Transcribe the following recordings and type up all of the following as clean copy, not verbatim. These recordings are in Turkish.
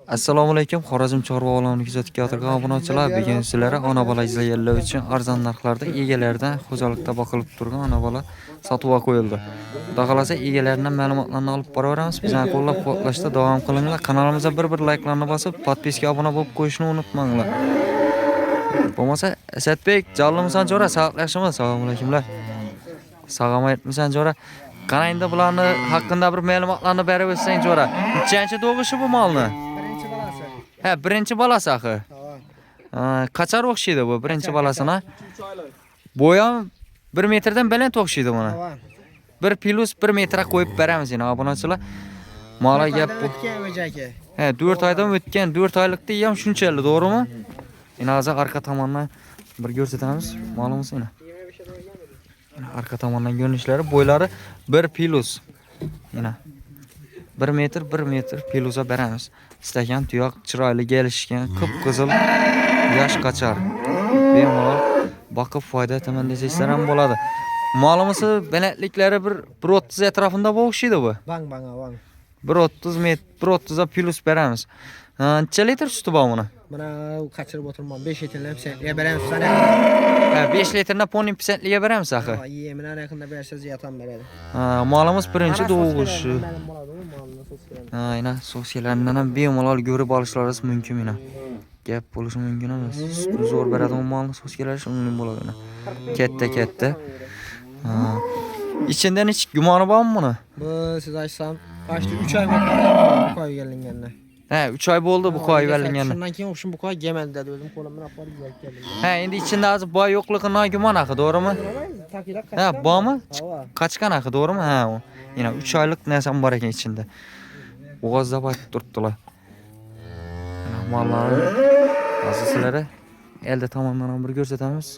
Assalomu alaykum. Xorazm chorva olamini kuzatayotgan obunachilar, bugun sizlarga ona bola izlaganlar uchun arzon narxlarda egalaridan xo'jalikda boqilib turgan ona bola sotuvga qo'yildi. Xudo xolasa egalaridan ma'lumotlarni olib boraveramiz. Bizani qo'llab-quvvatlashda davom qilinglar. Kanalimizga bir layklarni bosib, podpiska obuna bo'lib qo'yishni unutmanglar. Bo'lmasa Asadbek, Jallimsan Jo'ra, sog'lashimi? Assalomu alaykumlar. Sog'om aytmisan Jo'ra. Qanayda bularni haqida bir ma'lumotlarni berib o'tsang Jo'ra. Nechanchi tug'ishi bu molni? Ha, birinchi balasi axir. Qachar o'xshaydi bu birinchi balasini? Bo'yi ham 1 metrdan baland o'xshaydi buni. 1 plus 1 metra qo'yib beramiz yana obunachilar. Mola gap bu. Ha, 4 oydan o'tgan, 4 oylikda ham shunchalik, to'g'rimi? Yana hozir orqa tomondan bir ko'rsatamiz molimizni yana. Arka tomondan ko'rinishlari, bo'ylari 1 plus. Yana 1 metr plusga beramiz. Istagan tuyoq chiroyli kelishgan, qip-qizil yosh qochar. Bemalol boqib foyda etaman desanglar ham bo'ladi. Molimiz balandliklari 1.30 atrofida o'xshaydi bu. Bang. 1.30 metr, 1.30 plus beramiz. Necha litr suti bor buni? Mana qachirib o'tirman 5 litrlab senga beramiz sana. Ha, 5 litrni poni pisatliga beramiz axir. Ha, yemini yaqinda bersangiz yatam beradi. Ha, molimiz birinchi tug'ishi. Aynan sosiyalardan ham bemalol ko'rib olishlaringiz mumkin mana. Gap bo'lishi mumkin emas. Zo'r beradi molni sosiyalar shunday bo'ladi. Katta. İçinden hiç gumoni bormi buni? Bu siz aytsam, başta 3 oy bo'ldi bu qo'y kelinganda. Ha, 3 oy bo'ldi bu qo'y verilganda. Shundan keyin o'shim bu qo'y gemadi dedi, o'zim qo'lim bilan olib borib keldim. Ha, endi ichida hozir boy yo'qligini gumon axir, to'g'rimi? Ha, bormi? Qochgan axir, to'g'rimi? Ha, yana 3 oylik narsam bor ekan ichida. Bo'g'ozda bayt turibdilar. Mollar asoslarga elde tomondan ham bir ko'rsatamiz.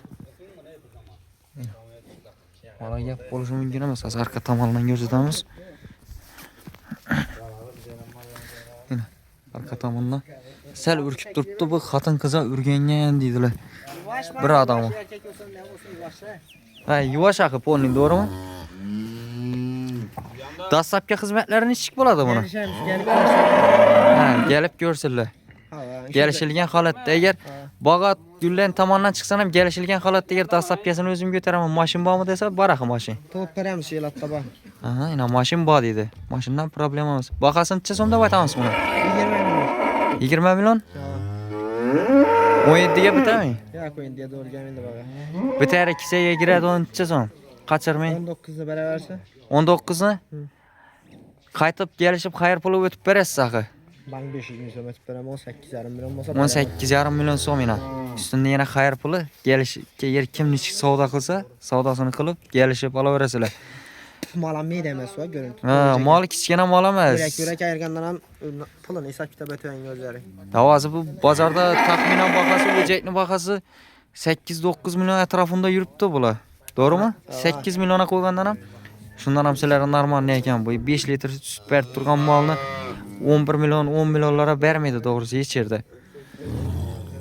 Mola gap bo'lishi mumkin emas, arqa tomondan ko'rsatamiz. Arka tomondan sal urkib turibdi, bu xotin qiza urgangan deydilar. Bir odam. Ha, yuvosh axir polning, to'g'rimi? Dastlabki xizmatlarini nechik bo'ladi buni? Ha, kelib ko'rsinlar. Kelishilgan holatda agar bog'at gullan tomonidan chiqsa ham kelishilgan holatda agar dastlabkasini o'zim ko'taraman, mashin bormi desa, bor axir mashin. To'p beramiz yelatda bor. Aha, ina mashin bor dedi. Mashindan problema emas. Bahasini necha so'mda aytamiz buni? 20 million? 17 ga bitami? Yo'q, 17 ga o'rganmaydi baga. Bitar kisaga kiradi 10 so'm. Qachirmay. 19 ga beraversa? 19 ni? Qaytib kelishib xayr puli o'tib berasiz axir. Bang 500 ming so'm o'tib beraman, 18,5 million bo'lsa. 18,5 million so'm ina. Ustunda yana xayr puli kelishga yer kim nechik savdo qilsa, savdosini qilib kelishib olaverasizlar. Molam meyda emas va ko'rinti. Ha, mol kichkina mol emas. Yurak ayirgandan ham pulini hisob kitob etayotgan o'zlari. Hozir bu bozorda taxminan bahasi, o'jakning bahasi 8-9 million atrofida yuribdi bular. To'g'rimi? 8 millionga qo'ygandan ham shundan ham sizlar normal ne ekan bu 5 litr sut berib turgan molni 11 million, 10 millionlara bermaydi to'g'risi hech yerda.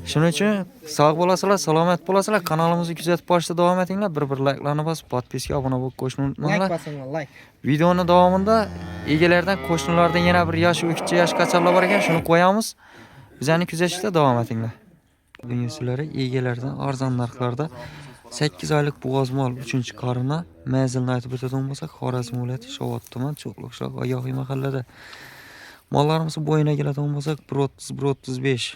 Shuning uchun sog' bo'lasizlar, salomat bo'lasizlar. Kanalimizni kuzatib borishda davom etinglar. Bir layklarni bosib, podpiska obuna bo'lib qo'yishni unutmanglar. Like bosinglar, like. Videoning davomida egalardan, qo'shnilardan yana bir yosh o'qitchi, yosh qacharlar bor ekan, shuni qo'yamiz. Bizani kuzatishda davom etinglar. Bugun sizlarga egalardan arzon narxlarda 8 oylik bo'g'oz mol 3-qarini manzilni aytib o'tadigan bo'lsak, Xorazm viloyati Shovot tuman Cho'qliqshoq Oyoqiy mahallada. Mollarimiz bo'yina keladigan bo'lsak 1.30-1.35.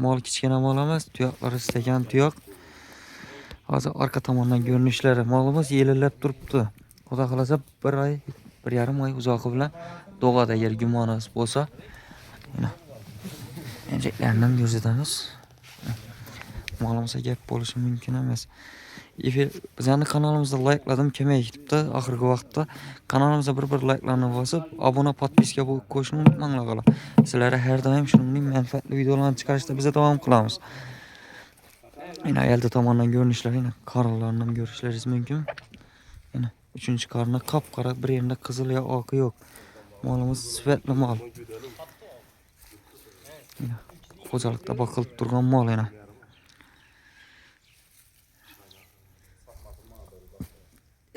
Mol kichkina mol emas, tuyoqlari istagan tuyoq. Hozir orqa tomondan ko'rinishlari molimiz yelillab turibdi. Xudo xolasa 1 oy, 1,5 oy uzoqi bilan do'g'ada yer gumonimiz bo'lsa, mana enjeklaridan ko'rsatamiz. Molimizga gap bo'lishi mumkin emas. Bizani kanalimizda laykladim kelmay ketibdi. Oxirgi vaqtda kanalimizga bir layklarni bosib, obuna, podpiska bo'lib qo'yishni unutmanglar. Sizlarga har doim shuningdek manfaatli videolarni chiqarishda biz davom qilamiz. Yana elde tomondan ko'rinishlar, yana qarorlarni ham ko'rishlaringiz mumkin. Yana 3-qarni qop-qora, bir yerda qizil yo oqi yo'q. Molimiz sifatli mol. Yana xo'jalikda boqilib turgan mol yana.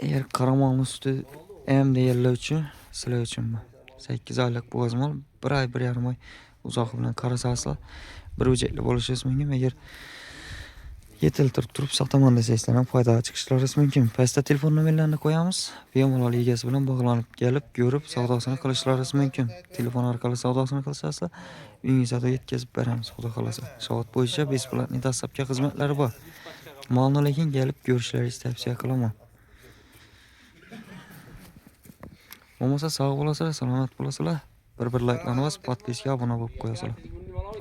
Eğer karamalın üstü em değerli için, sizler için bu. 8 aylık boğaz mal, 1 ay 1,5 ay uzoq bilan qarasangizlar bir o'jakli bo'lishingiz mumkin. Agar yetiltirib turib sotaman desangizlar ham foydaga chiqishlaringiz mumkin. Pastda telefon nomerlarini qo'yamiz. Bemalol egasi bilan bog'lanib kelib, ko'rib savdosini qilishlaringiz mumkin. Telefon orqali savdosini qilsangizlar, uyingizga yetkazib beramiz, xudo xolasa. Soat bo'yicha besplatniy dastlabki xizmatlari bor. Malni lekin kelib ko'rishlaringizni tavsiya qilaman. Bo'lmasa sog' bo'lasizlar, salomat bo'lasizlar. Bir like'larni bosib, podpiskaga obuna bo'lib qo'yasizlar.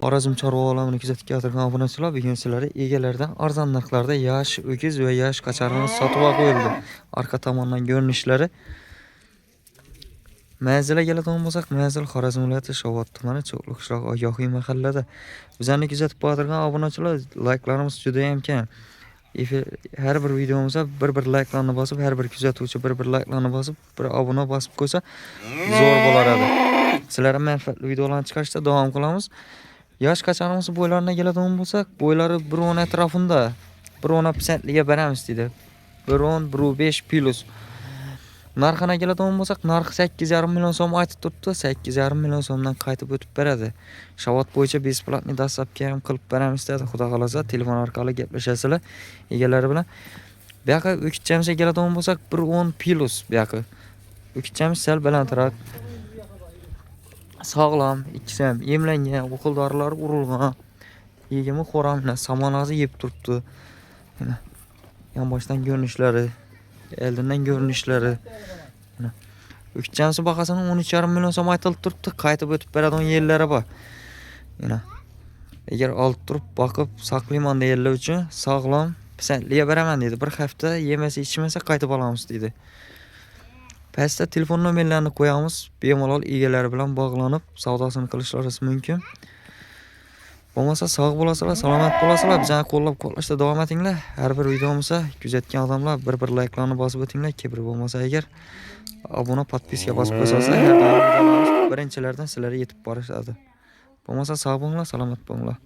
Xorazm chorva olamini kuzatib keltirgan obunachilar bugun sizlarga egalaridan arzon narxlarda yosh o'kiz va yosh qochaqlarimiz sotib qo'yildi. Orqa tomondan ko'rinishlari manzilga keladigan bo'lsak, manzil Xorazm viloyati Shovot tumani Cho'qli qishloq Ogohiy mahallada. Bizlarni kuzatib borgan obunachilar like'larimiz juda ham kam. Har bir videomizga bir like'larni bosib, har bir kuzatuvchi bir like'larni bosib, bir obuna bosib qo'ysa zo'r bo'lar edi. Sizlarga manfaatli videolarni chiqarishda davom qilamiz. Yosh qochaqlarimiz bo'ylarına keladigan bo'lsak, bo'ylari 1.10 atrofida, 1.10%liga beramiz dedi. 1.10, 1.5 plus. Narxına keladigan bo'lsak, narxi 8,5 million so'm aytib turibdi. 8,5 million so'mdan qaytib o'tib beradi. Shavot bo'yicha besplatniy dastlabki ham qilib beramiz dedi. Xudo xolasa telefon orqali gaplashasizlar egalari bilan. Bu yoqqa o'kitchamiz keladigan bo'lsak, 1.10 plus bu yoqqa. O'kitchamiz sal balandroq. Sağlam, ikisi ham emlangan, o'qil dorilar urilgan. Yegimi xo'ramni, samonazi yeb turibdi. Mana yonboshdan ko'rinishlari, oldindan ko'rinishlari. Mana o'kitchamiz bahosini 13,5 million so'm aytilib turibdi. Qaytib o'tib beradigan yerlari bor. Mana agar olib turib boqib saqlayman deganlar uchun sog'lom pisandliga beraman dedi. Bir hafta yemasa ichmasa qaytib olamiz dedi. Pastda telefon nomerlarini qo'yamiz. Bemalol egalari bilan bog'lanib savdosini qilishlaringiz mumkin. Bo'lmasa sog' bo'lasizlar, salomat bo'lasizlar. Bizani qo'llab-quvvatlashda davom etinglar. Har bir videomizga kuzatgan odamlar bir like'larni bosib o'tinglar. Kibr bo'lmasa agar obuna, podpiska bosib qo'ysangiz, har doim videolarimiz birinchilardan sizlarga yetib borishadi. Bo'lmasa sog' bo'linglar, salomat bo'linglar.